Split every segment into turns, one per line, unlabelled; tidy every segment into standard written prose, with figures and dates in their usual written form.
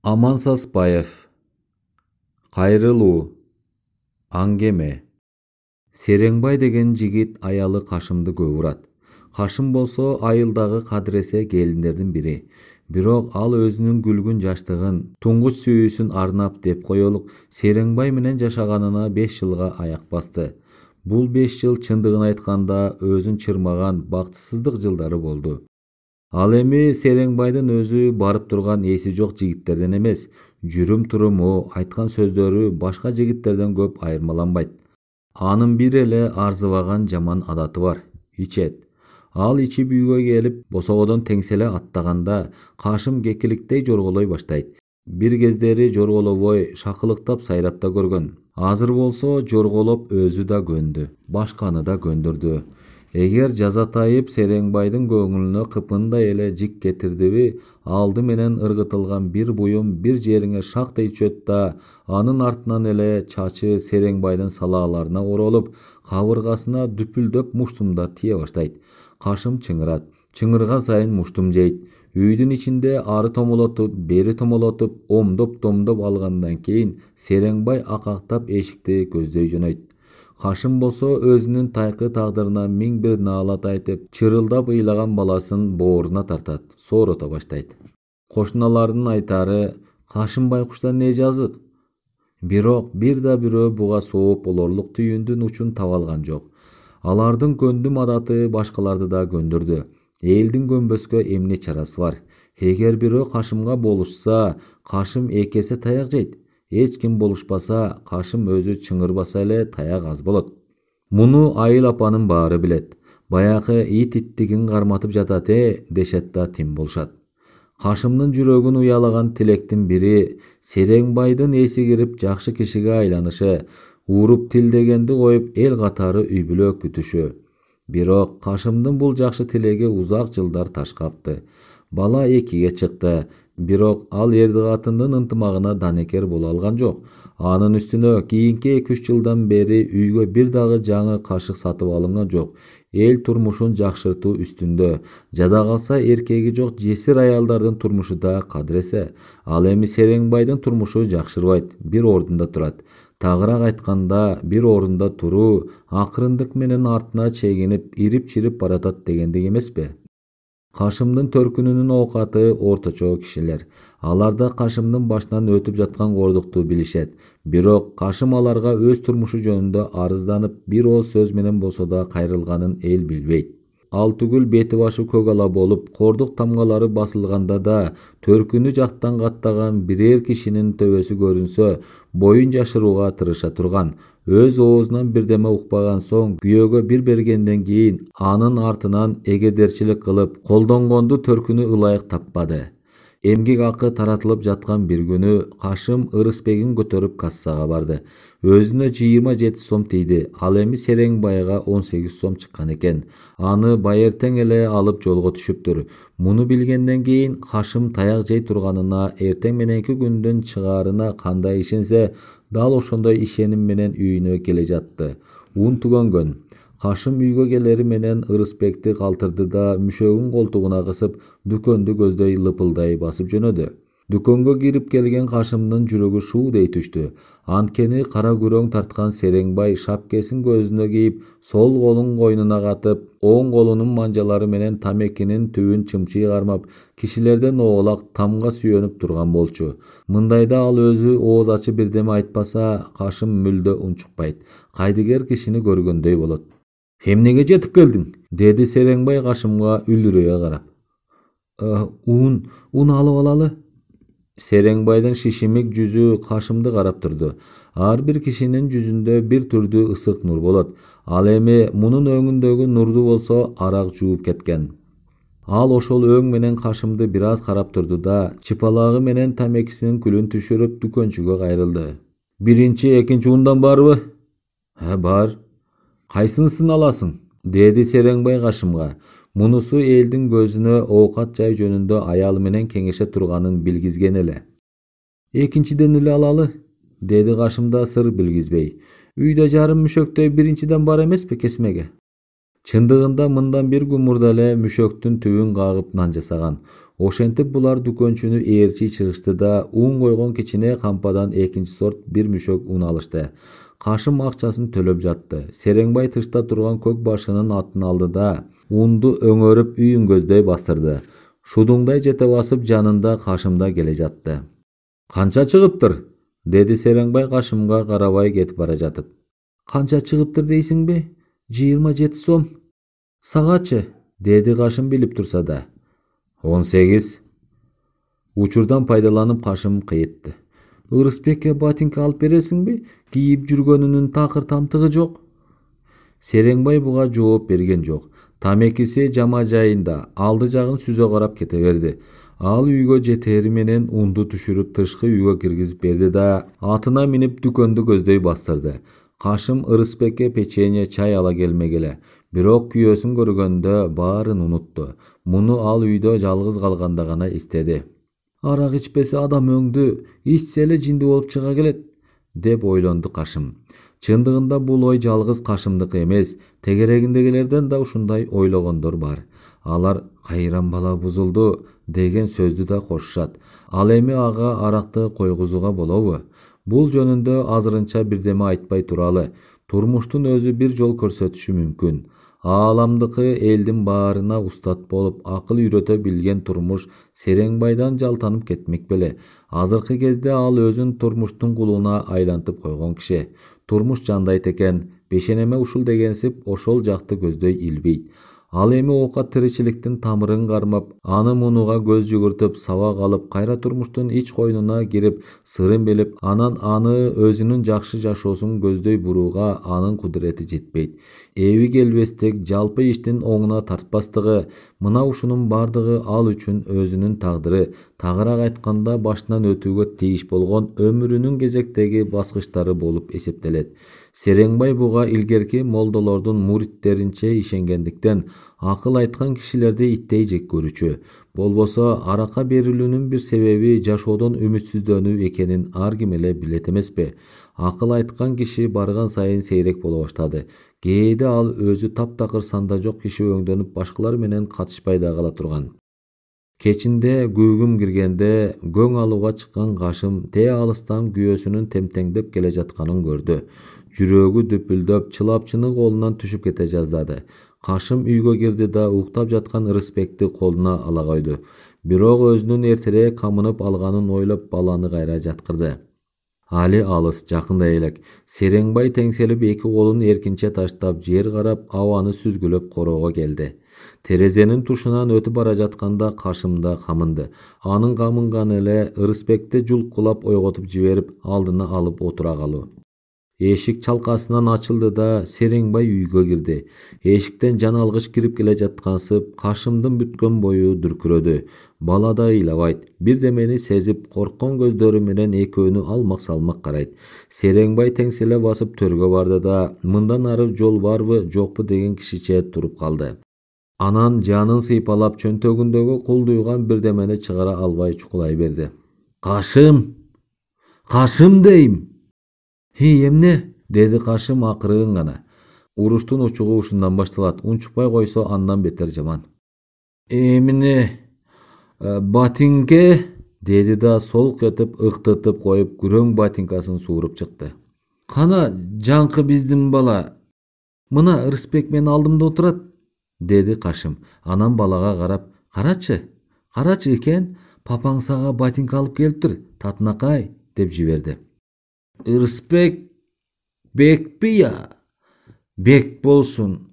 Aman Sасбаев. Кайрылуу. Аңгеме. Сереңбай деген жигит аялы Кашымды көп урат. Кашым болсо айылдагы кадыресе келиндердин бири. Бирок ал өзүнүн күлгүн жаштыгын, туңгуч сүйүүсүн арнап деп коелук Сереңбай менен жашаганына 5 жылга аяк басты. Бул 5 жыл чындыгын айтканда өзүн чырмаган бактысыздык жылдары болду. Ал эми Сереңбайдын өзү барып турган эси жок жигиттерден эмес, жүрүм-туруму, айткан сөздөрү башка жигиттерден көп айырмаланбайт. Анын бир эле арзыбаган жаман адаты бар. Ичет. Ал ичип үйгө келип, босогодон теңселе аттаганда Кашым кекиликтей жорголой баштайт. Бир кездери жорголобой, шакылыктап сайрап да көргөн. Азыр болсо жорголоп өзү да көндү, башканы да көндүрдү. Эгер жазатайып Сереңбайдын көңүлүнө кыпындай эле жик кетирдиби, алды менен ыргытылган бир буюм бир жериңе шактай түшөт да, анын артынан эле чачы Сереңбайдын салааларына оролуп, кабыргасына дүпүлдөп муштумдар тие баштайт. Кашым чыңырат. Чыңырган сайын муштум жейт. Үйдүн ичинде ары томолотуп, бери томолотуп, омдоп алгандан кийин Сереңбай акактап эшикти көздөй жөнөйт. Кашым болсо өзүнүн тайкы тагдырына миң бир наалат айтып, чырылдап ыйлаган баласын бооруна тартат, соорото баштайт. Кошуналардын айтары, Кашым байкуштан не жазык? Бирок бир да бирөө буга сооп болорлук түйүндүн учун таба алган жок. Алардын көндүм адаты башкаларды да көндүрдү. Элдин көнбөскө эмне чарасы бар? Эгер бирөө Кашымга болушса, Кашым эки эсе таяк жейт. Эч ким болушпаса, Кашым өзү чыңырбаса эле таяк аз болот. Муну айыл апанын баары билет. Баягы ит иттигин карматып жатат дешет да тим болушат. Кашымдын жүрөгүн уялаган тилектин бири Сереңбайдын эси кирип жакшы кишиге айланышы, уруп тилдегенди коюп эл катары үй бүлө күтүшү. Бирок Кашымдын бул жакшы тилеги узак жылдар таш капты. Бала экиге чыкты. Бирок ал эрди катындын ынтымагына данекер боло алган жок. Анын үстүнө кийинки 2-3 жылдан бери үйгө бир дагы жаңы кашык сатып алынган жок. Эл турмушун жакшыртуу үстүндө. Жада калса эркеги жок жесир аялдардын турмушу да кадыресе. Ал эми Сереңбайдын турмушу жакшырбайт, бир ордунда турат. Тагыраак айтканда, бир ордунда туруу акырындык менен артына чегинип, ирип-чирип баратат дегендик эмеспи? Кашымдын төркүнүнүн оокаты орточо кишилер. Аларда Кашымдын башынан өтүп жаткан кордукту билишет. Бирок Кашым аларга өз турмушу жөнүндө арызданып, бир ооз сөз менен болсо да кайрылганын эл билбейт. Ал түгүл бети башы көк ала болуп, кордук тамгалары басылганда да төркүнү жактан каттаган бирер кишинин төбөсү көрүнсө, боюн жашырууга тырыша турган. Өз оозунан бирдеме укпаган соң, күйөөгө бир бергенден кийин анын артынан эгедерчилик кылып, колдонгонду төркүнү ылайык таппады. Эмгек акы таратылып жаткан бир күнү Кашым ырысбегин көтөрүп кассага барды. Өзүнө 27 сом тийди. Ал эми Сереңбайга 18 сом чыккан экен. Аны байыртең эле алып жолго түшүптүр. Муну билгенден кийин Кашым таяк жей турганына, эртең мененки күндүн чыгаарына кандай ишенсе, дал ошондой ишеним менен үйүнө келе жатты. Ун түгөнгөн. Кашым үйгө келери менен Ырысбекти калтырды да мүшөгүн колтугуна кысып, дүкөндү көздөй лыпылдай басып жөнөдү. Дүкөнгө кирип келген Кашымдын жүрөгү шуудей түштү. Анткени кара күрөң тарткан Сереңбай шапкесин көзүнө кийип, сол колун койнуна катып, оң колунун манжалары менен тамекинин түбүн чымчый кармап, кишилерден оолак тамга сүйөнүп турган болчу. Мындайда ал өзү ооз ачып бирдеме айтпаса, Кашым мүлдө унчукпайт. Кайдыгер кишини көргөндөй болот. «Эмнеге жетип келдиң?» деди Сереңбай Кашымга үлүрөйө карап. «Ун алып алалы». Сереңбайдын шишимик жүзү Кашымды карап турду. Ар бир кишинин жүзүндө бир түрдүү ысык нур болот. Ал эми мунун өңүндөгү нурду болсо арак жууп кеткен. Ал ошол өң менен Кашымды бир аз карап турду да, чыпалагы менен тамекисинин күлүн түшүрүп дүкөнчүгө кайрылды. «Биринчи, экинчи ундан барбы?» «Бар». «Кайсынысын аласың?» деди Сереңбай Кашымга. Мунусу элдин көзүнө оокат жай жөнүндө аялы менен кеңеше турганын билгизген эле. «Экинчиден эле алалы?» деди Кашым да сыр билгизбей. «Үйдө жарым мүшөктөй биринчиден бар эмеспи кесмеге?» Чындыгында мындан бир күн мурда эле мүшөктүн түбүн кагып нан жасаган. Ошентип булар дүкөнчүнү ээрчи чыгышты да un койгон кичине кампадан экинчи сорт бир мүшөк un алышты. Кашым акчасын төлөп жатты. Сереңбай тышта турган көк башынын атын алды да унду өңөрүп үйүн көздөй бастырды. Шудуңдай жете басып жанында Кашымда келе жатты. «Канча чыгыптыр?» деди Сереңбай Кашымга карабай кетип бара жатып. «Канча чыгыптыр дейсиңби? 27 сом. Сагачы?» деди Кашым билип турса да. 18. Учурдан пайдаланып Кашым кыйытты. «Ырысбекке ботинка алып бересиңби? Кийип жүргөнүнүн такыр тамтыгы жок». Сереңбай буга жооп берген жок. Тамекиси жама жайында алды жагын сүзө карап кете берди. Ал үйгө жетери менен унду түшүрүп тышкы үйгө киргизип берди да атына минип дүкөндү көздөй бастырды. Кашым Ырысбекке печенье, чай ала келмегеле. Бирок күйөөсүн көргөндө баарын унутту. Муну ал үйдө жалгыз калганда гана эстеди. «Арак ичпесе адам өңдү, ичсе эле жинди болуп чыга келет», деп ойлонду Кашым. Чындыгында бул ой жалгыз Кашымдыкы эмес, тегерегиндегилерден да ушундай ойлогондор бар. Алар «кайран бала бузулду» деген сөздү да кошушат. Ал эми ага аракты койгузууга болобу? Бул жөнүндө азырынча бирдеме айтпай туралы. Турмуштун өзү бир жол көрсөтүшү мүмкүн. Ааламдыкы элдин баарына устат болуп акыл үйрөтө билген Турмуш Сереңбайдан жалтанып кетмек беле. Азыркы кезде ал өзүн Турмуштун кулуна айлантып койгон киши. Турмуш жандайт экен, бешенеме ушул дегенсип ошол жакты көздөй илбейт. Ал эми оокат тиричиликтин тамырын кармап, аны мунуга көз жүгүртүп, сабак алып, кайра Турмуштун ич койнуна кирип, сырын билип, анан аны өзүнүн жакшы жашоосун көздөй бурууга анын кудурети жетпейт. Эби келбестик, жалпы иштин оңуна тартпастыгы, мына ушунун бардыгы ал үчүн өзүнүн тагдыры, тагыраак айтканда башынан өтүүгө тийиш болгон өмүрүнүн кезектеги баскычтары болуп эсептелет. Сереңбай буга илгерки молдолордун муриттеринче ишенгендиктен акыл айткан кишилерди иттей жек көрүчү. Болбосо аракка берилүүнүн бир себеби жашоодон үмүтсүздөнүү экенин ар ким эле билет эмеспи? Акыл айткан киши барган сайын сейрек боло баштады. Кээде ал өзү таптакыр санда жок киши өңдөнүп башкалар менен катышпай да кала турган. Кечинде күүгүм киргенде көң алууга чыккан Кашым те алыстан күйөөсүнүн темтеңдеп келе жатканын көрдү. Жүрөгү дүпүлдөп, чылапчыны колунан түшүп кете жаздады. Кашым үйгө кирди да уктап жаткан Ырысбекти колуна ала койду. Бирок өзүнүн эртерээк камынып алганын ойлоп баланы кайра жаткырды. Али алыс, жакындай элек. Сереңбай теңселип эки колун эркинче таштап, жер карап, абаны сүзгүлөп короого келди. Терезенин тушунан өтүп бара жатканда Кашым да камынды. Анын камынганы эле Ырысбекти жулкулап ойготуп жиберип, алдына алып отура калуу. Эшик чалкасынан ачылды да Сереңбай үйгө кирди. Эшиктен жан алгыч кирип келе жаткансып, Кашымдын бүткөн бою дүркүрөдү. Бала да ыйлабайт. Бирдемени сезип, корккон көздөрү менен экөөнү алмак салмак карайт. Сереңбай теңселе басып төргө барды да, мындан ары жол барбы, жокпу деген кишиче туруп калды. Анан жанын сыйпалап чөнтөгүндөгү кулдуйган бирдемени чыгара албай чукулай берди. «Кашым! Кашым дейм!» «Эмне?» деди Кашым акырын гана. Уруштун учугу ушундан башталат. Унчукпай койсо андан бетер жаман. «Эмне? Ботинке?» деди да солк этип ыктытып коюп күрөң ботинкасын сууруп чыкты. «Кана жаңкы биздин бала. Мына Ырысбек менин алдымда отурат», деди Кашым. Анан балага карап, карачы экен, папаң сага ботинка алып келиптир, татынакай», деп жиберди. «Ырысбек бекпи я?» «Бек болсун».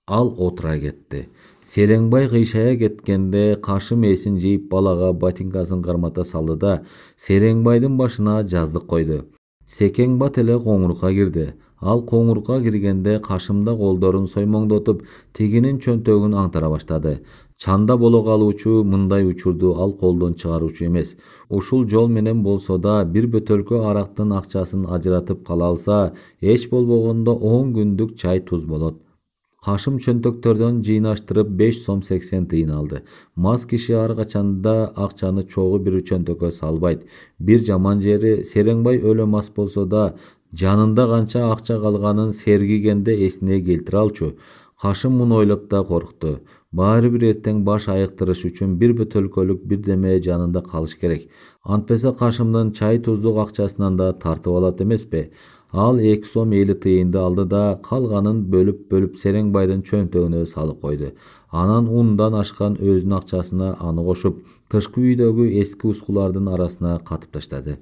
Ал отура кетти. Сереңбай кыйшая кеткенде Кашым эсин жийип балага ботинкасын кармата салды да Сереңбайдын башына жаздык койду. Секең бат эле коңурукка кирди. Ал коңурукка киргенде Кашымда колдорун соймоңдотуп, тигинин чөнтөгүн аңтара баштады. Чанда боло калуучу мындай учурду ал колдон чыгаруучу эмес. Ушул жол менен болсо да бир бөтөлкө арактын акчасын ажыратып кала алса, эч болбогондо 10 күндүк чай туз болот. Кашым чөнтөктөрдөн жыйнаштырып 5 сом 80 тыйын алды. Мас киши ар качанда акчаны чогуу бир чөнтөккө салбайт. Бир жаман жери Сереңбай өлө мас болсо да жанында канча акча калганын сергигенде эсине келтире алчу. Кашым муну ойлоп да коркту. Баары бир эртең баш айыктырыш үчүн бир бөтөлкөлүк бирдеме жанында калыш керек. Антпесе Кашымдын чай туздук акчасынан да тартып алат эмеспи? Ал 2 сом 50 тыйынды алды да калганын бөлүп Сереңбайдын чөнтөгүнө салып койду. Анан ундан ашкан өзүнүн акчасына аны кошуп, тышкы үйдөгү эски ускулардын арасына катып таштады.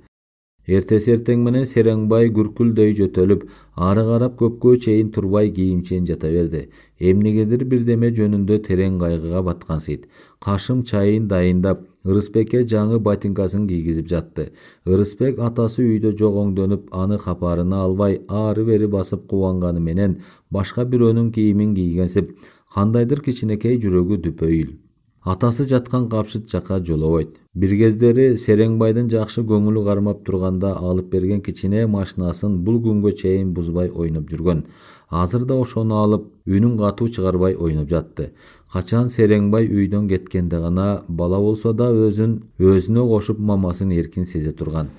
Эртеси эртең менен Сереңбай күркүлдөй жөтөлүп, ары карап көпкө чейин турбай кийимчен жата берди. Эмнегедир бирдеме жөнүндө терең кайгыга баткансыйт. Кашым чайын дайындап, Ырысбекке жаңы ботинкасын кийгизип жатты. Ырысбек атасы үйдө жогоңдөнүп, аны капарына албай, ары-бери басып кубанганы менен башка бирөөнүн кийимин кийгенсип, кандайдыр кичинекей жүрөгү дүпөйүл. Атасы жаткан капшыт жака жолобойт. Бир кездери Сереңбайдын жакшы көңүлү кармап турганда алып берген кичине машинасын бул күнгө чейин бузбай ойноп жүргөн. Азыр да ошону алып, үнүн катуу чыгарбай ойноп жатты. Качан Сереңбай үйдөн кеткенде гана бала болсо да өзүнө кошуп мамасын эркин сезе турган.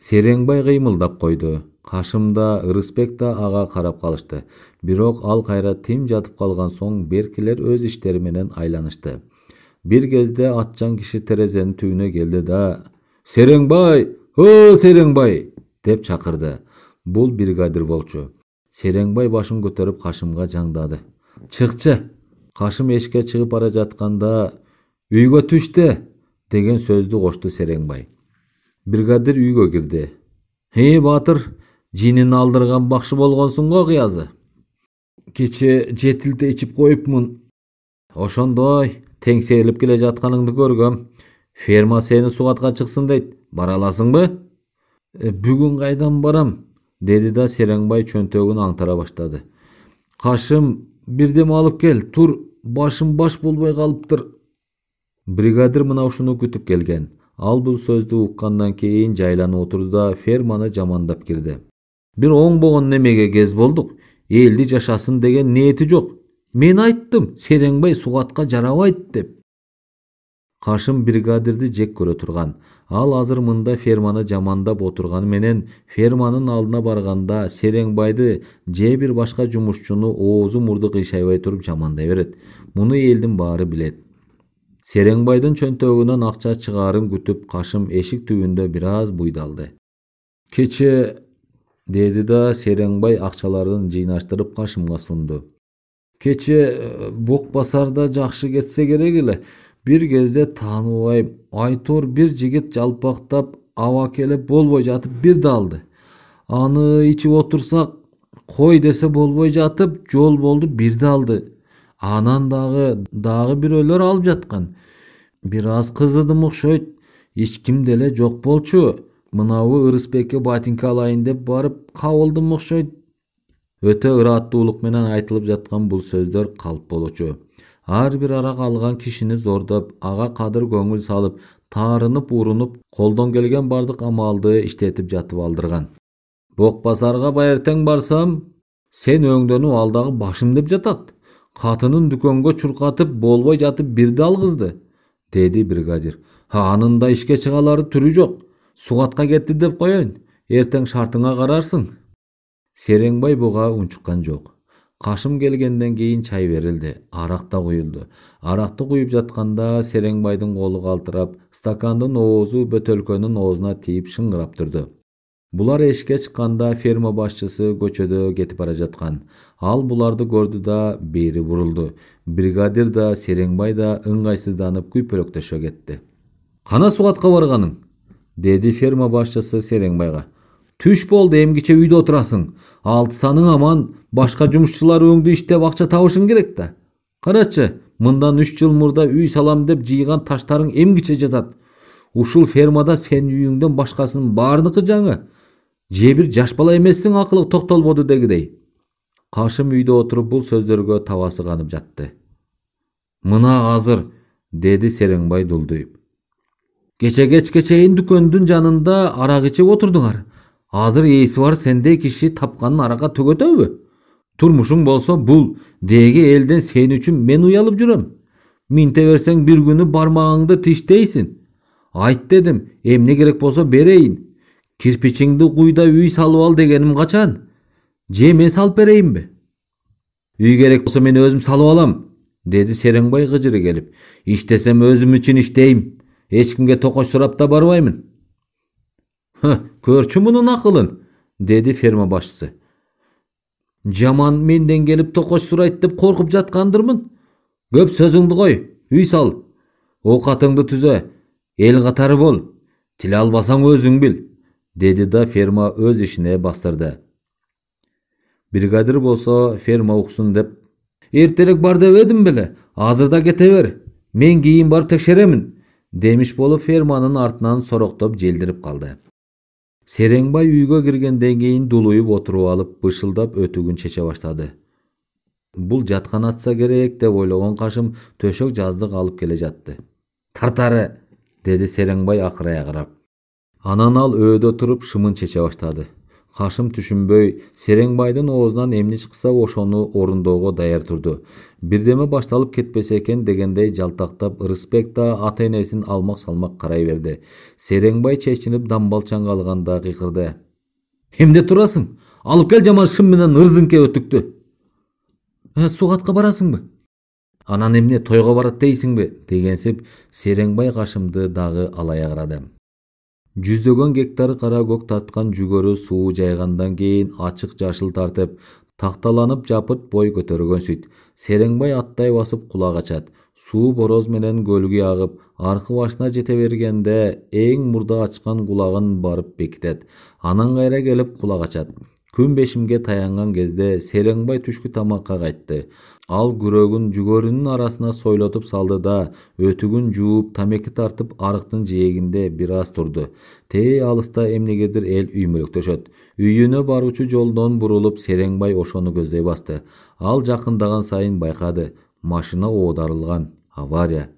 Сереңбай кыймылдап койду. Кашым да, Ырысбек да ага карап калышты. Бирок ал кайра тим жатып калган соң беркилер өз иштери менен айланышты. Бир кезде атчан киши терезенин түбүнө келди да «Сереңбай! О, Сереңбай!» деп чакырды. Бул бригадир болчу. Сереңбай башын көтөрүп Кашымга жаңдады. «Чыкчы!» Кашым эшикке чыгып бара жатканда «Үйгө түштө!» деген сөздү кошту Сереңбай. Бригадир үйгө кирди. Баатыр, жинин алдырган бакшы болгонсуң го кыязы. Кече жетилте ичип коюпмун. Ошондой теңселип келе жатканыңды көргөм. Ферма сени сугатка чыксын дейт. Бара аласыңбы? Бүгүн кайдан барам? Деди да Сереңбай чөнтөгүн аңтара баштады. Кашым, бирдеме алып кел, тур, башым баш болбой калыптыр. Бригадир мына ушуну күтүп келген. Ал бул сөздү уккандан кийин жайланып отурду да ферманы жамандап кирди. Бир оңбогон немеге кез болдук. Элди жашасын деген ниети жок. Мен айттым, Сереңбай сугатка жарабайт деп. Кашым бригадирди жек көрө турган. Ал азыр мында ферманы жамандап отурганы менен ферманын алдына барганда Сереңбайды же бир башка жумушчуну оозу мурду кыйшайбай туруп жамандай берет. Муну элдин баары билет. Сереңбайдын чөнтөгүнөн акча чыгаарын күтүп Кашым эшик түбүндө бир аз буйдалды. Кече, деди да Сереңбай акчаларын жыйнаштырып Кашымга сунду. Кече Бок базарда жакшы кетсе керек эле. Бир кезде тааныбайм, айтор бир жигит жалпактап аба келип болбой жатып бирди алды. Аны ичип отурсак, кой десе болбой жатып жол болду бирди алды. Анан дагы бирөөлөр алып жаткан. Бир аз кызыдым окшойт. Эч ким деле жок болчу. Мынабы Ырысбекке ботинка алайын деп барып кабылдым окшойт. Өтө ыраттуулук менен айтылып жаткан бул сөздөр калп болчу. Ар бир арак алган кишини зордоп, ага кадыр көңүл салып, таарынып, урунуп, колдон келген бардык амалды иштетип жатып алдырган. Бок базарга байыртең барсам, сен өңдөнүп ал дагы башым деп жатат. Катынын дүкөнгө чуркатып болбой жатып бирди алгызды, деди бригадир. Анын да ишке чыгалары түрү жок. Сугатка кетти деп коеюн. Эртең шартыңа карарсың. Сереңбай буга унчуккан жок. Кашым келгенден кийин чай берилди, арак да куюлду. Аракты куюп жатканда Сереңбайдын колу калтырап, стакандын оозу бөтөлкөнүн оозуна тийип шыңгырап турду. Булар эшикке чыкканда ферма башчысы көчөдө кетип бара жаткан. Ал буларды көрдү да бери бурулду. Бригадир да Сереңбай да ыңгайсызданып күйпөлөктөшө кетти. Кана сугатка барганың? Деди ферма башчысы Сереңбайга. Түш болду, эмгиче үйдө отурасың. Алтысаның аман, башка жумушчулар өңдү иштеп акча табышың керек да. Карачы, мындан 3 жыл мурда үй салам деп жыйган таштарың эмгиче жатат. Ушул фермада сен үйүңдөн башкасынын баарыныкы жаңы. Же бир жаш бала эмессиң акылы токтолбоду дегидей. Кашым үйдө отуруп бул сөздөргө табасы канып жатты. Мына азыр, деди Сереңбай дулдуйуп. Кече кечке чейин дүкөндүн жанында арак ичип отурдуңар. Азыр эси бар сендей киши тапканын аракка төгөтөбү? Турмушуң болсо бул, деги элден сен үчүн мен уялып жүрөм. Минте берсең бир күнү бармагыңды тиштейсиң. Айт дедим, эмне керек болсо берейин. Кирпичиңди куйда үй салып ал дегеним качан? Же мен салып берейинби? Үй керек болсо мен өзүм салып алам. dedi Сереңбай gıcırı gelip. İştesem özüm için işteyim. Hiç kimge tokoş surap da barmayımın. Körçü bunun akılın, dedi ferma başçısı. Jaman menden gelip tokoş surayt dep korkup jatkandırmın. Köp sözüңdü koy, üy sal. Окатыңды түзө, эл катары бол. Тил албасаң өзүң бил, dedi da ferma öz işine bastırdı. Brigadir bolsa ferma uksun dep, erterek bar dep edim bile, azırda kete ber, men keyin barıp tekşeremin, demiş bolup fermanın artынан soroktop jeldirip kaldı. Сереңбай үйгө киргенден кийин дулуюп отуруп алып, бышылдап өтүгүн чече баштады. Бул жаткан атса керек деп ойлогон Кашым төшөк жаздык алып келе жатты. Тартары, dedi Сереңбай акырая карап. Анан ал өөдө туруп шымын чече баштады. Кашым түшүнбөй, Сереңбайдын оозунан эмне чыкса ошону орундоого даяр турду. Бирдеме башталып кетпесе экен дегендей жалтактап, Рысбек да ата-энесин алмак-салмак карай берди. Сереңбай чечинип дамбалчаңга алганда кыйкырды. Эмне турасың? Алып кел жаман шым менен ырзыңке өтүктү. Сугатка барасыңбы? Анан эмне тойго барат дейсиңби? Дегенсип Сереңбай Кашымды дагы алая карады. Жүздөгөн гектар кара көк тарткан жүгөрү суу жайгандан кийин ачык жашыл тартып, такталанып жапырт бой көтөргөн сүт. Сереңбай аттай басып кулак ачат. Суу бороз менен көлгү агып, аркы башына жете бергенде эң мурда ачкан кулагын барып бекитет. Анан кайра келип кулак ачат. Күн бешимге таянган кезде Сереңбай түшкү тамакка кайтты. Ал күрөгүн жүгөрүнүн арасына сойлотуп салды да, өтүгүн жууп, тамеки тартып арыктын жээгинде бир аз турду. Тээ алыста эмнегедир эл үймөлөктөшөт. Үйүнө баруучу жолдон бурулуп Сереңбай ошону көздөй басты. Ал жакындаган сайын байкады. Машина оодарылган. Авария.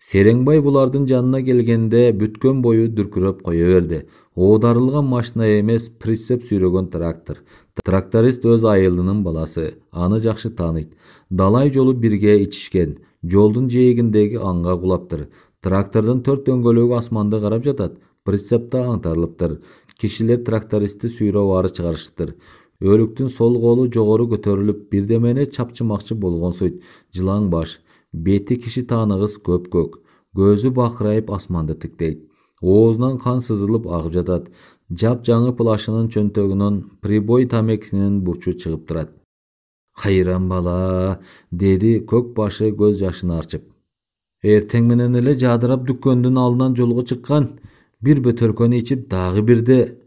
Сереңбай булардын жанына келгенде бүткөн бою дүркүрөп кое берди. Оодарылган машина эмес, прицеп сүйрөгөн трактор. Тракторист өз айылынын баласы, аны жакшы тааныйт. Далай жолу бирге ичишкен, жолдун жээгиндеги аңга кулаптыр. Трактордун төрт дөңгөлөгү асманды карап жатат, прицепте аңтарылыптыр. Кишилер трактористти сүйрөп ары чыгарышыптыр. Өлүктүн сол колу жогору көтөрүлүп, бирдемени чапчымакчы болгонсуйт. Жылаң баш, бети киши тааныгыс көк-көк, көзү бакырайып асманды тиктейт. Оозунан кан сызылып агып жатат. Жап-жаңы плашынын чөнтөгүнөн прибой тамекисинин бурчу чыгып турат. Кайран бала, dedi көк башы көз жашын арчып. Эртең менен эле жадырап дүккөндүн алдынан жолго чыккан, бир бөтөлкөнү ичип дагы бирде.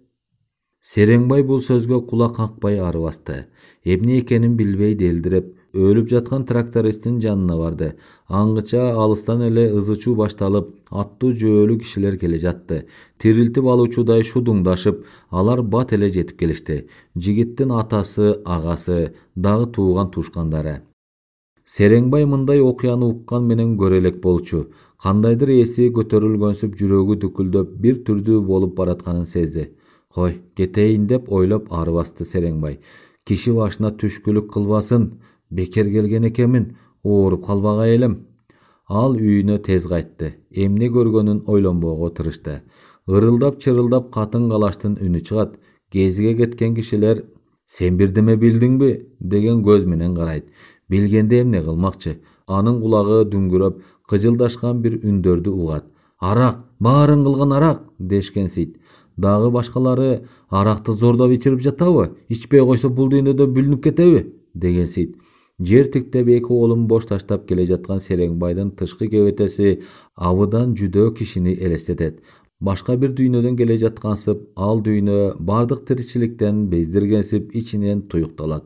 Сереңбай бул сөзгө кулак какпай ары басты. Эмне экенин билбей делдиреп, өлүп жаткан трактористтин жанына барды. Аңгыча алыстан эле ызычуу башталып, аттуу жөөлүү кишилер келе жатты. Тирилтип алуучудай шудуңдашып, алар бат эле жетип келишти. Жигиттин атасы, агасы, дагы тууган тушкандары. Сереңбай мындай окуяны уккан менен көрө элек болчу. Кандайдыр эси көтөрүлгөнсүп, жүрөгү дүкүлдөп, бир түрдүү болуп баратканын сезди. Кой, кетейин деп ойлоп ары басты Сереңбай. Киши башына түшкүлүк кылбасын, бекер келген экенмин, ооруп калбагай элем. Ал үйүнө тез кайтты. Эмне көргөнүн ойлонбоого тырышты. Ырылдап-чырылдап катын-калаштын үнү чыгат. Кезиге кеткен кишилер "Сен бирдеме билдиңби?" деген көз менен карайт. Билгенде эмне кылмакчы? Анын кулагы дүңгүрөп, кыжылдашкан бир үндөрдү угат. "Арак, баарын кылган арак" дешкенсийт. Дагы башкалары "Аракты зордоп ичирип жатабы? Ичпей койсо бул дүйнөдө бүлүнүп кетеби?" дегенсийт. Жер тиктеп эки колун бош таштап келе жаткан Сереңбайдын тышкы кебетеси абыдан жүдөө кишини элестетет. Башка бир дүйнөдөн келе жаткансып, ал дүйнө бардык тиричиликтен бездиргенсип ичинен туюкталат.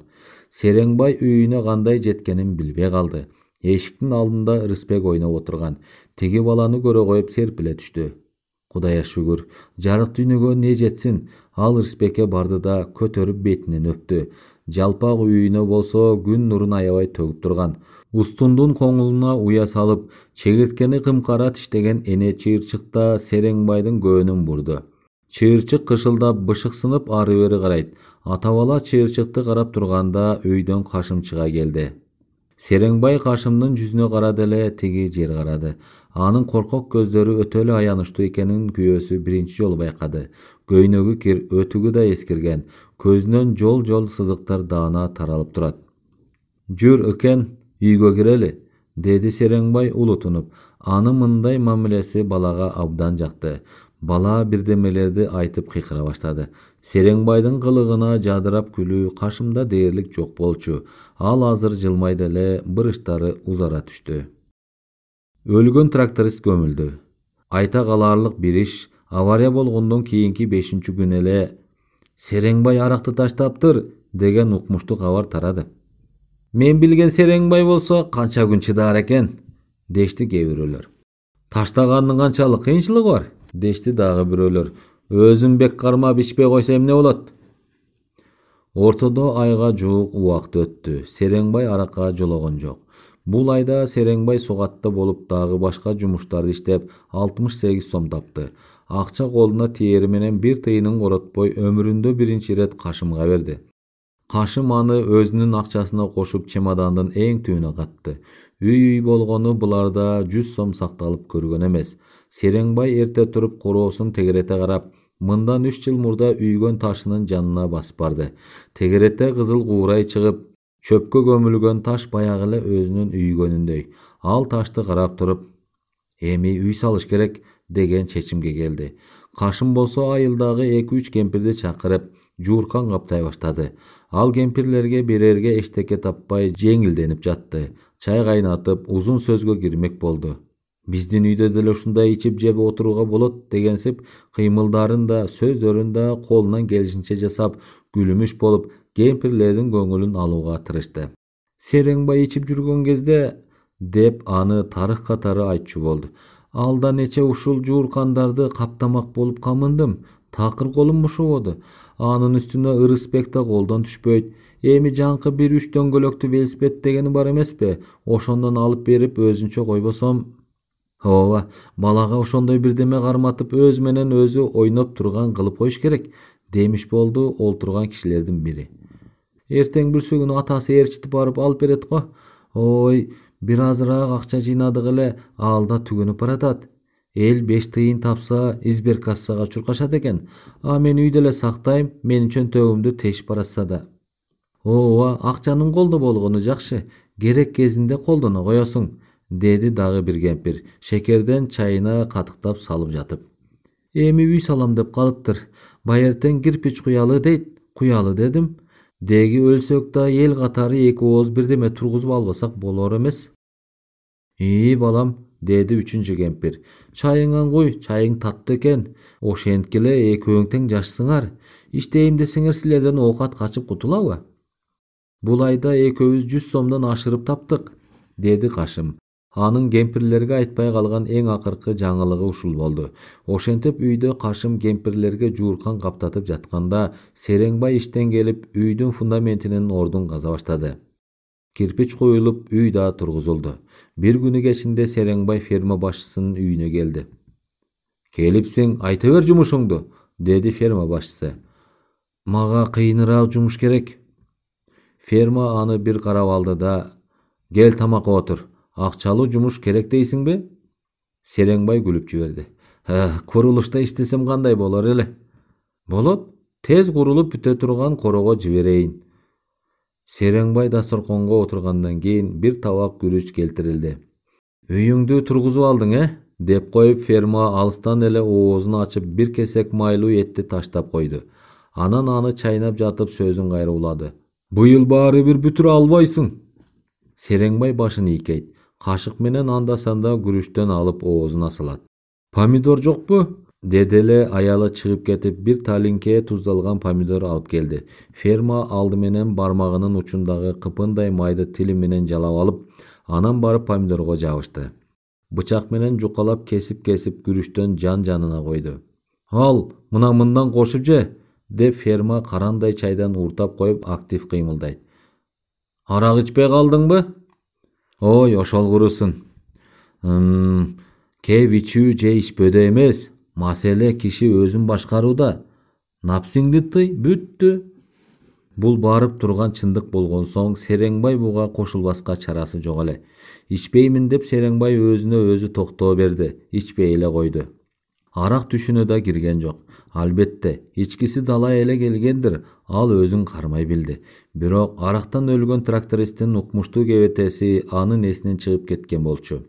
Сереңбай үйүнө кандай жеткенин билбей калды. Эшиктин алдында Рысбек ойноп отурган. Тиги баланы көрө коюп серпиле түштү. Кудайга шүгүр, жарык дүйнөгө не жетсин? Ал Рысбекке барды да көтөрүп бетинен өптү. Жалпак үйүнө болсо күн нурун аябай төгүп турган. Устундун коңулуна уя салып, чегирткени кымкара тиштеген эне чыйырчыкта Сереңбайдын көөнүн бурду. Чыйырчык кышылдап, бышыксынып ары бери карайт. Ата бала чыйырчыкты карап турганда өйдөн Кашым чыга келди. Сереңбай Кашымдын жүзүнө карады эле, тиги жер карады. Анын коркок көздөрү өтө эле аянычтуу экенин күйөөсү биринчи жолу байкады. Көйнөгү кир, өтүгү да эскирген. Көзүнөн жол-жол сызыктар даана таралып турат. "Жүр, ыкен, Үйгө кирели, dedi Сереңбай улутунуп. Анын мындай мамилеси балага абдан жакты. Бала бирдемелерди айтып кыйкыра баштады. Сереңбайдын кылыгына жадырап күлүү Кашымда дээрлик жок болчу. Ал азыр жылмайды эле, бырыштары узара түштү. Өлгөн тракторист көмүлдү. Айта каларлык бир иш, авария болгондон кийинки 5-күнү эле Сереңбай аракты таштаптыр деген укмуштуу кабар тарады. Мен билген Сереңбай болсо канча күн чыдаар экен, дешти кээ бирөөлөр. Таштаганның канчалык кыйынчылыгы бар, дешти дагы бирөөлөр. Өзүм бек кармап ичпей койсо эмне болот? Ортодо айга жуук убакыт өттү. Сереңбай аракка жологон жок. Бул айда Сереңбай сугатта болуп дагы башка жумуштарды иштеп 68 сом тапты. Акча колуна тиери менен бир тыйынын коротпой өмүрүндө биринчи ирет Кашымга берди. Кашым аны өзүнүн акчасына кошуп чемодандын эң түбүнө катты. Үй болгону буларда 100 сом сакталып көргөн эмес. Сереңбай эрте туруп короосун тегерете карап, мындан 3 жыл мурда үйгөн ташынын жанына басып барды. Тегерете кызыл куурай чыгып, чөпкө көмүлгөн таш баягы эле өзүнүн үйгөнүндөй. Ал ташты карап туруп, эми үй салыш керек деген чечимге келди. Кашым болсо айылдагы 2-3 кемпирди чакырып, жууркан каптай баштады. Ал кемпирлерге берерге эчтеке таппай жеңилденип жатты. Чай кайнатып, узун сөзгө кирмек болду. Биздин үйдө деле ушундай ичип жеп отурууга болот дегенсип, кыймылдарын да, сөздөрүн да колунан келишинче жасап, күлүмүш болуп, кемпирлердин көңүлүн алууга тырышты. Сереңбай ичип жүргөн кезде деп аны тарых катары айтчу болду. Алда нече ушул жууркандарды каптамак болуп камындым. Такыр колум бошободу. Анын үстүнө Ырысбек да колдон түшпөйт. Эми жаңкы 1-3 дөңгөлөктү велосипед дегени бар эмеспи? Ошондон алып берип өзүнчө койбосом. Ооба, балага ошондой бирдеме карматып өз менен өзү ойноп турган кылып коюш керек, демиш болду олтурган кишилердин бири. Эртең бүрсүгүнү атасы ээрчитип барып алып берет го. Ой, бир азыраак акча жыйнадык эле, ал да түгөнүп баратат. Эл 5 тыйын тапса, изберкассага чуркашат экен. А мен үйдө эле сактайм, менин чөнтөгүмдү тешип баратса да. Ооба, акчанын колдо болгону жакшы, керек кезинде колдоно коесуң, dedi дагы бир кемпир, шекерден чайына катыктап салып жатып. Эми үй салам деп калыптыр. Байертең кирпич куялы дейт. Куялы дедим. Деги өлсөк да эл катары 2 ооз бирдеме тургузуп албасак болор эмес. Балам, dedi 3-cü кемпир. Чайыңан куй, чайың таттуу экен. Ошенткиле экөөң тең жашсыңар. Иштейм десеңер силерден оокат качып кутулабы? Бул айда экөөбүз 100 сомдон ашырып таптык, dedi Кашым. Анын кемпирлерге айтпай калган эң акыркы жаңылыгы ушул болду. Ошентип үйдө Кашым кемпирлерге жууркан каптатып жатканда, Сереңбай иштен келип үйдүн фундаментинин ордун каза баштады. Кирпич коюлуп, үй да тургузулду. Бир күнү кечинде Сереңбай ферма башчысынын үйүнө келди. Келипсиң, айта бер жумушуңду, dedi ферма башчысы. Мага кыйыныраак жумуш керек. Ферма аны бир карап алды да, кел тамакка отур. Акчалуу жумуш керек дейсиңби? Сереңбай күлүп жиберди. Курулушта иштесем кандай болор эле? Болот, тез курулуп бүтө турган корого жиберейин. Сереңбай дасторконго отургандан кийин бир табак күрүч келтирилди. Үйүңдү тургузуп алдың, деп коюп ферма алыстан эле оозун ачып бир кесек майлуу этти таштап койду. Анан аны чайнап жатып сөзүн кайра улады. Быйыл баары бир бүтүрө албайсың. Сереңбай башын ийкейт. Кашык менен анда-санда күрүчтөн алып оозуна салат. Помидор жокпу? Деди эле аялы чыгып кетип бир талинке туздалган помидор алып келди. Ферма алды менен бармагынын учундагы кыпындай майды тили менен жалап алып, анан барып помидорго жабышты. Бычак менен жукалап кесип күрүчтөн жан-жанына койду. Ал, мындан кошуп же, деп ферма карандай чайдан уртап коюп актив кыймылдайт. Арак ичпей калдыңбы? Ой, ошол курусун. Кеп ичүү же ичпөдө эмес, маселе киши өзүн башкарууда. Напсиңди тый, бүттү. Бул барып турган чындык болгон соң Сереңбай буга кошулбаска чарасы жок эле. Ичпеймин деп Сереңбай өзүнө өзү токтоо берди, ичпей эле койду. Арак түшүнө да кирген жок. Албетте, ичкиси далай эле келгендир, ал өзүн кармай билди. Бирок арактан өлгөн трактористтин укмуштуу кебетеси анын эсинен чыгып кеткен болчу.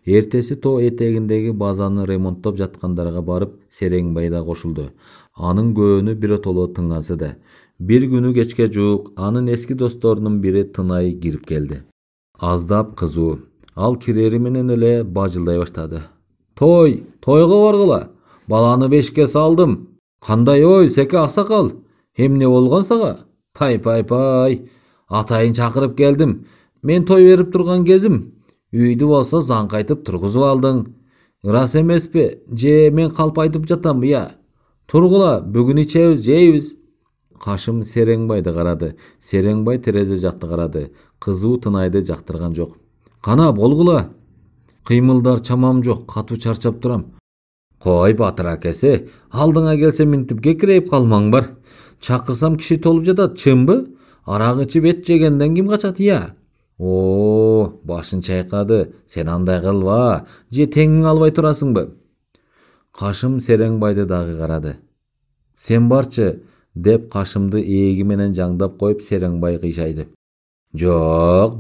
Эртеси тоо этегиндеги базаны ремонттоп жаткандарга барып Сереңбай да кошулду. Анын көөнү биротоло тыңазыды. Бир күнү кечке жуук анын эски досторунун бири Тынай кирип келди. Аздап кызуу. Ал кирери менен эле бажылдай баштады. Тойго баргыла. Баланы бешке салдым. Кандай ой, Секе аксакал? Эмне болгон сага? Пай. Атайын чакырып келдим. Мен той берип турган кезим. Үйдү болсо заңкайтып тургузуп алдың. Ырас эмеспи? Же мен калп айтып жатамбы я? Тургула, бүгүн ичебиз, жейбиз. Кашым Сереңбайды карады. Сереңбай терезе жакты карады. Кызуу Тынайды жактырган жок. Кана болгула. Кыймылдар чамам жок, катуу чарчап турам. Кой Батыр акеси, алдыңа келсе минтип кекирейип калмаң бар. Чакырсам киши толуп жатат, чынбы? Арак ичип эт жегенден ким качат я? Башын чайкады. Сен андай кылба, же теңиң албай турасыңбы? Кашым Сереңбайды дагы карады. Сен барчы, деп Кашымды ээги менен жаңдап коюп Сереңбай кыйшайды. Жок,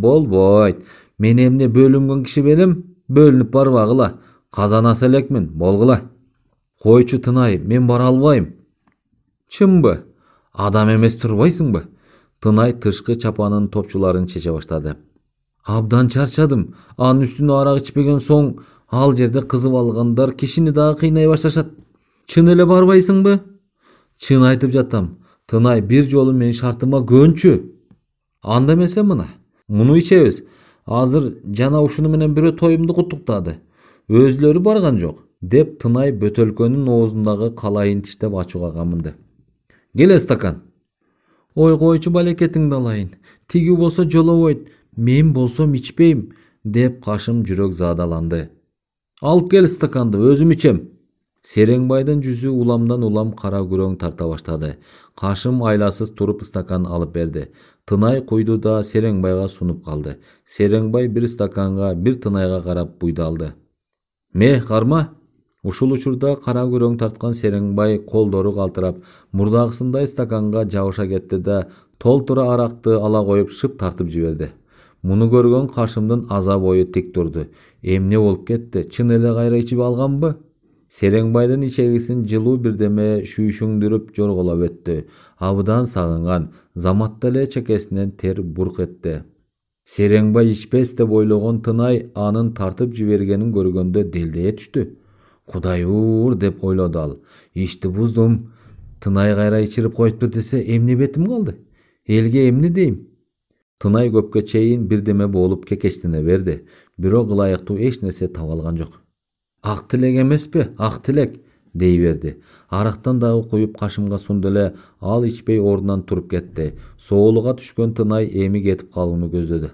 болбойт. Мен эмне бөлүнгөн киши белем? Бөлүнүп барбагыла. Казанас элекмин, болгула. Койчу Тынай, мен бара албайм. Чынбы? Адам эмес турбайсыңбы? Тынай тышкы чапанын топчуларын чече баштады. Абдан чарчадым. Анын үстүнө арак ичпеген соң ал жерде кызып алгандар кишини дагы кыйнай башташат. Чын эле барбайсыңбы? Чын айтып жатам. Тынай, бир жолу мен шартыма көнчү. Анда эмесе муну ичебиз. Азыр жана ушуну менен бирөө тоюмду куттуктады. Өзлөрү барган жок, деп Тынай бөтөлкөнүн оозундагы калайын тиштеп ачууга камынды. Келе стакан. Ой койчу балекетиңди алайын. Тиги болсо жолобойт, мен болсом ичпейм, деп Кашым жүрөк заадаланды. Алып кел стаканды, өзүм ичем. Сереңбайдын жүзү уламдан улам кара күрөң тарта баштады. Кашым айласыз туруп стакан алып берди. Тынай куйду да Сереңбайга сунуп калды. Сереңбай бир стаканга, бир Тынайга карап буйдалды. Карма. Ушул учурда кара күрөң тарткан Сереңбай колдору калтырап, мурдагысындай стаканга жабыша кетти да толтура аракты ала коюп шып тартып жиберди. Муну көргөн Кашымдын аза бою тик турду. Эмне болуп кетти? Чын эле кайра ичип алганбы? Сереңбайдын ичегисин жылуу бирдеме шүйшүңдүрүп жорголоп өттү. Абдан сагынган, заматта эле чекесинен тер бурк этти. Сереңбай ичпес деп ойлогон Тынай анын тартып жибергенин көргөндө делдее түштү. Кудай уур деп ойлоду ал. Ишти буздум. Тынай кайра ичирип коюптур десе эмне бетим калды? Элге эмне дейм? Тынай көпкө чейин бирдеме болуп кекештене берди. Бирок ылайыктуу эч нерсе таба алган жок. Ак тилек эмеспи? Ак тилек, дей берди. Арактан дагы куюп Кашымга сунду эле, ал ичпей ордунан туруп кетти. Соолуга түшкөн Тынай эми кетип калууну көздөдү.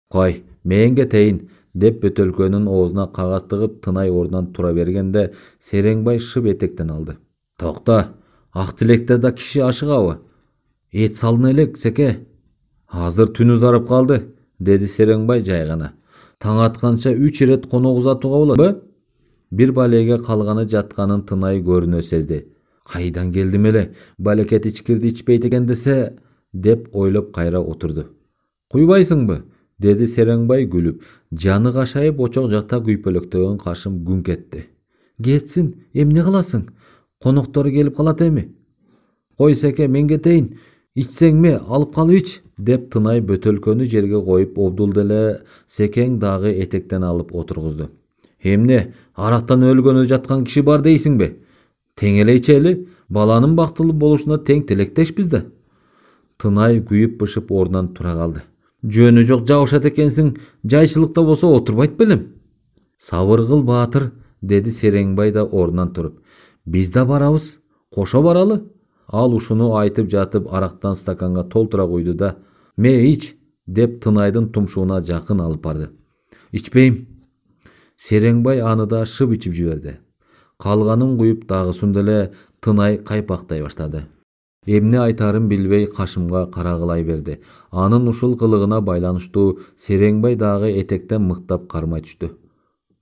Кой, мен кетейин, деп бөтөлкөнүн оозуна кагаз тыгып Тынай ордунан тура бергенде Сереңбай шып этектен алды. Токто, ак тилекте да киши ашыгабы? Эт салдын элек, Секе. Азыр түн узарып калды, деди Сереңбай жайгана. Таң атканча 3 ирет конок узатууга болот. Бир балеге калганы жатканын Тынай көрүнө сезди. Кайдан келдим эле, балекет ичкирди ичпейт экен десе, деп ойлоп кайра отурду. Куйбайсыңбы? Деди Сереңбай күлүп. Жаны кашайып очок жакта күйпөлөктөгөн Кашым күңк этти. Кетсин, эмне кыласың? Коноктор келип калат эми. Кой Секе, мен кетейин. Ичсеңми, алып калып ич, деп Тынай бөтөлкөнү жерге коюп обдул деле Секең дагы этектен алып отургузду. Эмне, арактан өлгөнү жаткан киши бар дейсиңби? Тең эле ичели, баланын бактылуу болушуна тең тилектешпиз да. Тынай күйүп бышып ордунан тура калды. Жөнү жок жабышат экенсиң, жайчылыкта болсо отурбайт белем. Сабыр кыл, Баатыр, деди Сереңбай да ордунан туруп. Биз да барабыз, кошо баралы. Ал ушуну айтып жатып арактан стаканга толтура куйду да, ич, деп Тынайдын тумшугуна жакын алып барды. Ичпейм. Сереңбай аны да шып ичип жиберди. Калганын куюп дагы сунду эле, Тынай кайпактай баштады. Эмне айтарын билбей Кашымга карагылай берди. Анын ушул кылыгына байланыштуу Сереңбай дагы этектен мыктап кармай түштү.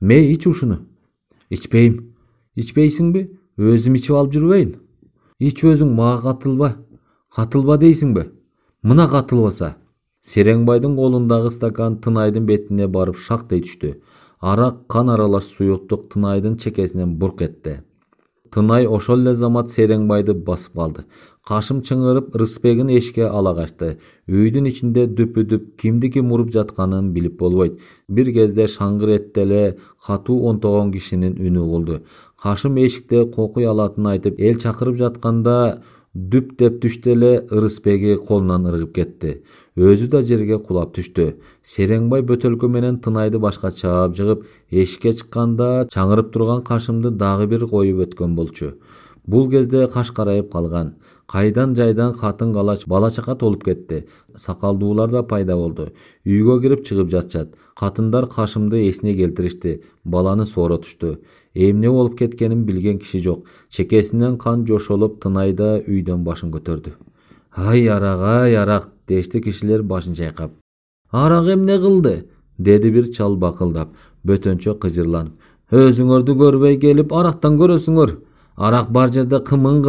Ич ушуну. Ичпейм. İçpeysiңби? Өзüm içip alıp жүрбөйүн. İç өзүң, мага катылба. Катылба дейсиңби? Мына катылбаса. Сереңбайдын колундагы стакан Тынайдын бетине барып шактый түштү. Арак кан аралаш суюктук Тынайдын чекесинен бурк этти. Тынай ошол эле замат Сереңбайды басып калды. Кашым чыңырып Рыспегин эшикке ала качты. Үйдүн ичинде дүпү-дүп кимди ким уруп жатканын билип болбойт. Бир кезде шаңгыр этти эле катуу онтогон кишинин үнү угулду. Кашым эшикте кокуй алатын айтып эл чакырып жатканда дүп деп түштү эле Рыспеги колунан ыргып кетти. Өзү да жерге кулап түштү. Сереңбай бөтөлкө менен Тынайды башка чаап жыгып эшикке чыкканда чаңырып турган Кашымды дагы бир коюп өткөн болчу. Бул кезде каш карайып калган. Кайдан жайдан катын калач бала чака толуп кетти. Сакалдуулар да пайда болду. Үйгө кирип чыгып жатышат. Катындар Кашымды эсине келтиришти. Баланы сооротушту. Эмне болуп кеткенин билген киши жок. Чекесинен кан жошолуп Тынайда үйдөн башын көтөрдү. Ай арак дешти кишилер башын чайкап. Арак эмне кылды? Деди бир чал бакылдап, бөтөнчө кыжырланып. Өзүңөрдү көрбөй келип арактан көрөсүңөр. Арак бар жерде кымың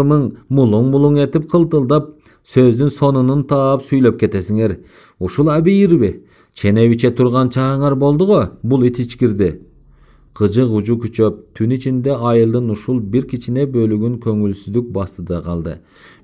мулуң этип кылтылдап, сөздүн сонунун таап сүйлөп кетесиңер. Ушул абийирби? Ченеп иче турган чагыңар болду го, бул ит ичкирди. Кыжык ужу күчөп, түн ичинде айылдын ушул бир кичине бөлүгүн көңүлсүздүк басты да калды.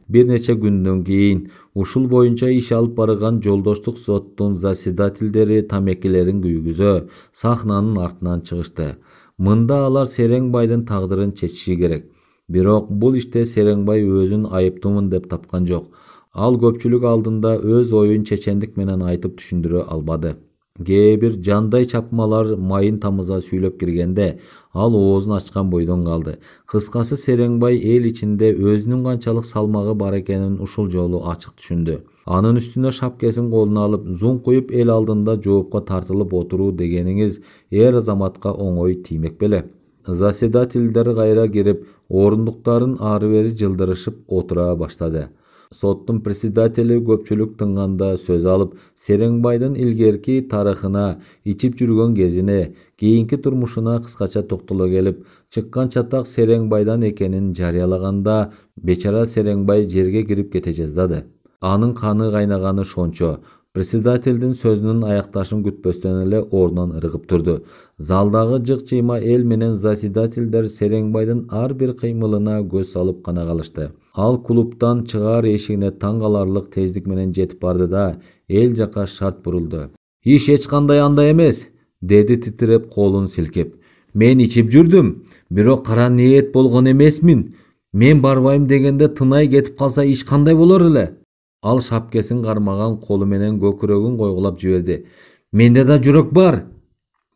Бир нече күндөн кийин ушул боюнча иш алып барган жолдоштук соттун заседательдери тамекилерин күйгүзө сахнанын артынан чыгышты. Мында алар Сереңбайдын тагдырын чечиши керек. Бирок бул иште Сереңбай өзүн айыптуумун деп тапкан жок. Ал көпчүлүк алдында өз оюн чечендик менен айтып түшүндүрө албады. Кээ бир жандай чапмалар майын тамыза сүйлөп киргенде ал оозун ачкан бойдон калды. Кыскасы Сереңбай эл ичинде өзүнүн канчалык салмагы бар экенин ушул жолу ачык түшүндү. Анын үстүнө шапкесин колуна алып, зун куюп эл алдында жоопко тартылып отуруу дегениңиз эр азаматка оңой тиймек беле. Заседательдер кайра кирип, орундуктарын ары-бери жылдырышып отура баштады. Соттун председатели көпчүлүк тыңганда сөз алып, Сереңбайдын илгерки тарыхына, ичип жүргөн кезине, кийинки турмушуна кыскача токтоло келип, чыккан чатак Сереңбайдан экенин жарыялаганда, бечара Сереңбай жерге кирип кете жаздады. Анын каны кайнаганы шончо. Председателдин сөзүнүн аякташын күтпөстөн эле ордунан ыргып турду. Залдагы жык-чыйма эл менен заседательдер Сереңбайдын ар бир кыймылына көз салып гана калышты. Ал клубтан чыгаар эшигине таң каларлык тездик менен жетип барды да эл жака шарт бурулду. Иш эч кандай андай эмес, деди титиреп колун силкеп. Мен ичип жүрдүм, бирок кара ниет болгон эмесмин. Мен барбайм дегенде Тынай кетип калса иш кандай болор эле? Ал шапкесин кармаган колу менен көкүрөгүн койгулап жиберди. Менде да жүрөк бар.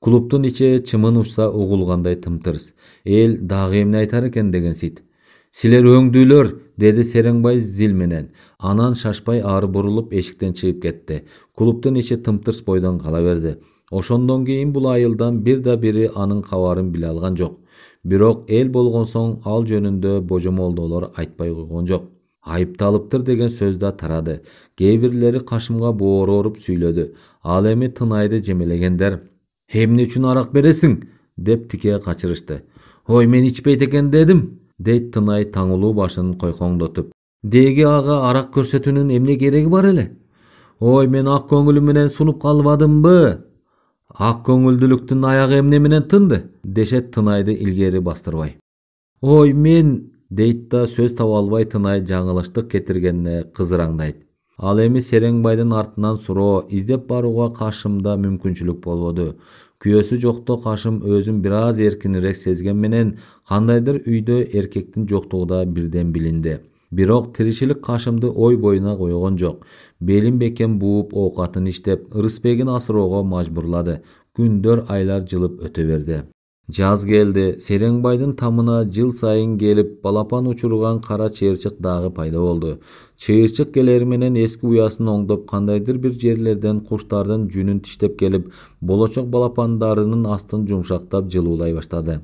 Клубтун ичи чымын учса угулгандай тымтырс. Эл дагы эмне айтар экен дегенсит. Силер өңдүүлөр, деди Сереңбай зил менен. Анан шашпай ары бурулуп эшиктен чыгып кетти. Клубтун ичи тымтырс бойдон кала берди. Ошондон кийин бул айылдан бир да бири анын кабарын биле алган жок. Бирок эл болгон соң ал жөнүндө божомолдоолор айтпай койгон жок. Айыпталыптыр деген сөз да тарады. Кээ бирлери Кашымга боору уруп сүйлөдү. Ал эми Тынайды жемелегендер эмне үчүн арак бересиң деп тике качырышты. Ой, мен ичпейт экен дедим, дейт Тынай таңылуу башын койкоңдотуп. Деги ага арак көрсөтүүнүн эмне кереги бар эле? Ой, мен ак көңүлүм менен сунуп калбадымбы? Ак көңүлдүүлүктүн аягы эмне менен тынды? Дешет Тынайды илгери бастырбай. Ой, мен дейт да сөз таба албай Тынай жаңылыштык кетиргенине кызыраңдайт. Ал эми Сереңбайдын артынан суроо издеп барууга Кашымда мүмкүнчүлүк болбоду. Күйөөсү жокто Кашым өзүн бир аз эркинирээк сезген менен кандайдыр үйдө эркектин жоктугу да бирден билинди. Бирок тиричилик Кашымды ой боюна койгон жок. Белин бекем бууп оокатын иштеп, Рыспегин асыроого мажбурлады. Күндөр айлар жылып өтө берди. Жаз келди. Сереңбайдын тамына жыл сайын келип балапан учурган кара чыйырчык дагы пайда болду. Чыйырчык келери менен эски уясын оңдоп, кандайдыр бир жерлерден куштардын жүнүн тиштеп келип, болочок балапандарынын астын жумшактап жылуулай баштады.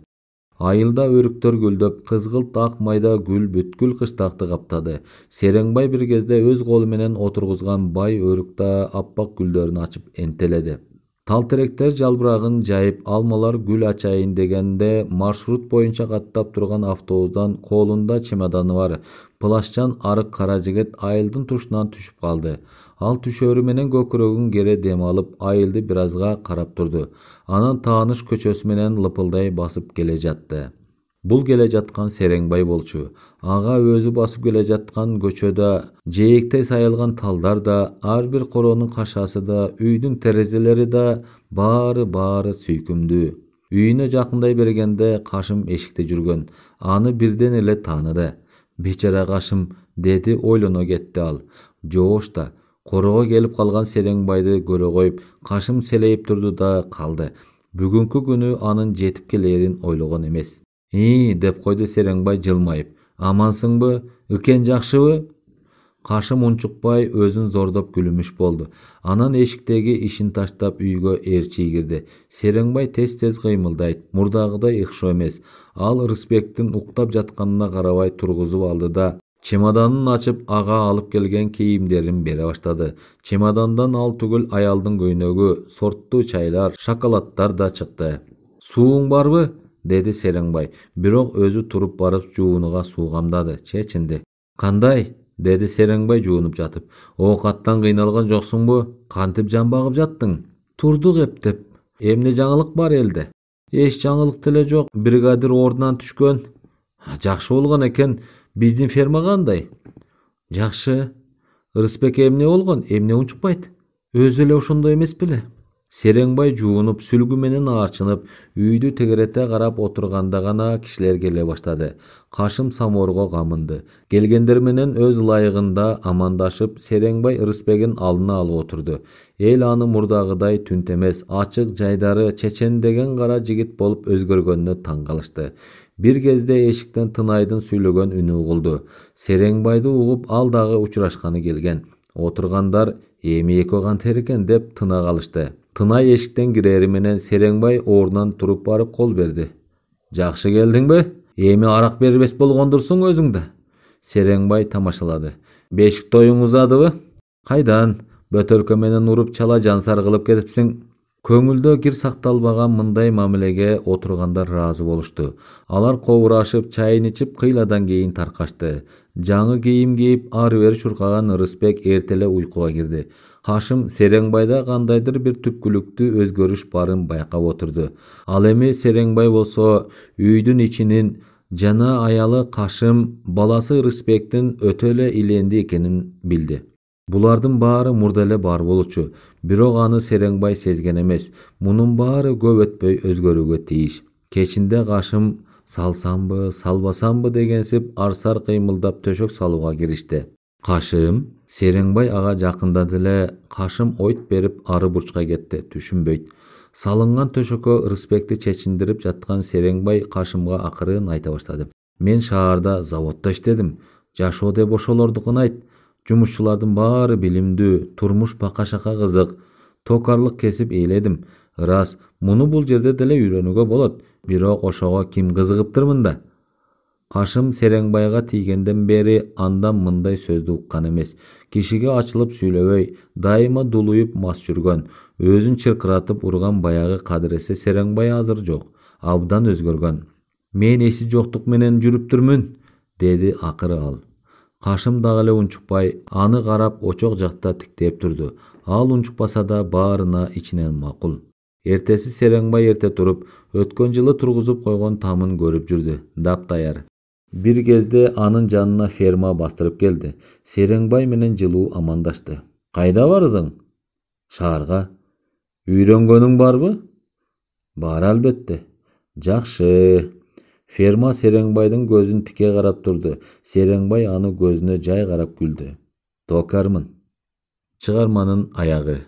Айылда өрүктөр гүлдөп, кызгылт ак майда гүл бүткүл кыштакты каптады. Сереңбай бир кезде өз колу менен отургузган бай өрүктө аппак гүлдөрүн ачып энтеледи. Тал-теректер жалбырагын жайып, алмалар гүл ачайын дегенде маршрут боюнча каттап турган автобустан колунда чемоданы бар плашчан арык кара жигит айылдын тушунан түшүп калды. Ал түшөрү менен көкүрөгүн кере дем алып, айылды бир азга карап турду. Анан тааныш көчөсү менен лыпылдай басып келе жатты. Бул келе жаткан Сереңбай болчу. Ага өзү басып келе жаткан көчөдө жээктей сайылган талдар да, ар бир коронун кашасы да, үйдүн терезелери да баары сүйкүмдүү. Үйүнө жакындай бергенде Кашым эшикте жүргөн. Аны бирден эле тааныды. Бечара Кашым, деди, ойлоно кетти ал. Жоош да корого келип калган Сереңбайды көрө коюп, Кашым селейип турду да калды. Бүгүнкү күнү анын жетип келерин ойлогон эмес. Деп койду Сереңбай жылмайып. Амансыңбы? Ыкен жакшыбы? Кашым унчукпай өзүн зордоп күлүмүш болду. Анан эшиктеги ишин таштап үйгө ээрчи кирди. Сереңбай тез-тез кыймылдайт, мурдагыдай ыкшоо эмес. Ал Рысбектин уктап жатканына карабай тургузуп алды да чемоданын ачып, ага алып келген кийимдерин бере баштады. Чемодандан ал түгүл аялдын көйнөгү, сорттуу чайлар, шоколаддар да чыкты. Сууң барбы? Деди Сереңбай. Бирок өзү туруп барып жуунуга суу камдады, чечинди. Кандай? Деди Сереңбай жуунуп жатып. Оокаттан кыйналган жоксуңбу? Кантип жан багып жаттың? Турдук эптеп. Эмне жаңылык бар элде? Эч жаңылык деле жок. Бригадир ордунан түшкөн. Жакшы болгон экен. Биздин ферма кандай? Жакшы. Рысбек эмне болгон? Эмне унчукпайт? Өзү эле ошондой эмес беле? Сереңбай жуунуп, сүлгү менен аарчынып, үйдү тегерете карап отурганда гана кишилер келе баштады. Кашым самоорго камынды. Келгендер менен өз ылайыгында амандашып, Сереңбай Рысбегин алдына алып отурду. Эл аны мурдагыдай түнт эмес, ачык жайдары чечендеген кара жигит болуп өзгөргөнүнө таң калышты. Бир кезде эшиктен Тынайдын сүйлөгөн үнү угулду. Сереңбайды угуп, ал дагы учурашканы келген. Отургандар эми экөө кантер экен деп тына калышты. Тынай эшиктен кирери менен Сереңбай ордунан туруп барып кол берди. Жакшы келдиңби? Эми арак бербес болгондурсуң өзүң да. Сереңбай тамашалады. Бешик тоюң узадыбы? Кайдан? Бөтөлкө менен уруп чала жансар кылып кетипсиң. Көңүлдө кир сакталбаган мындай мамилеге отургандар ыраазы болушту. Алар ковурашып, чайын ичип, кыйладан кийин таркашты. Жаңы кийим кийип, ары-бери чуркаган Рысбек эртеле уйкуга кирди. Кашым Сереңбайда кандайдыр бир түпкүлүктүү өзгөрүш барын байкап отурду. Ал эми Сереңбай болсо үйдүн ичинин жана аялы Кашым баласы Рысбектин өтө эле иленди экенин билди. Булардын баары мурда эле бар болчу, бирок аны Сереңбай сезген эмес. Мунун баары көп өтпөй өзгөрүүгө тийиш. Кечинде Кашым салсамбы, салбасамбы дегенсип арсар кыймылдап төшөк салууга киришти. Кашым, Сереңбай ага жакындады эле. Кашым ойт берип ары бурчка кетти, түшүнбөйт. Салынган төшөккө Рысбекти чечиндирип жаткан Сереңбай Кашымга акырын айта баштады. Мен шаарда заводдо иштедим. Жашоо деп ошолордукун айт. Жумушчулардын баары билимдүү, турмуш бака-шака кызык. Токарлык кесип ээледим. Ырас, муну бул жерде деле үйрөнүүгө болот. Бирок ошого ким кызыгыптыр мында? Кашым Сереңбайга тийгенден бери андан мындай сөздү уккан эмес. Кишиге ачылып сүйлөбөй, дайыма дулуюп мас жүргөн. Өзүн чыркыратып урган баягы кадыресе Сереңбай азыр жок. Абдан өзгөргөн. Мен эси жоктук менен жүрүптүрмүн, деди акыры ал. Кашым дагы эле унчукпай, аны карап очок жакта тиктеп турду. Ал унчукпаса да баарына ичинен макул. Эртеси Сереңбай эрте туруп, өткөн жылы тургузуп койгон тамын көрүп жүрдү. Дап-даяр. Бир кезде анын жанына ферма бастырып келди. Сереңбай менен жылуу амандашты. Кайда бардың? Шаарга. Үйрөнгөнүң барбы? Бар албетте. Жакшы. Ферма Сереңбайдын көзүн тике карап турду. Сереңбай аны көзүнө жай карап күлдү. Токармын. Чыгарманын аягы.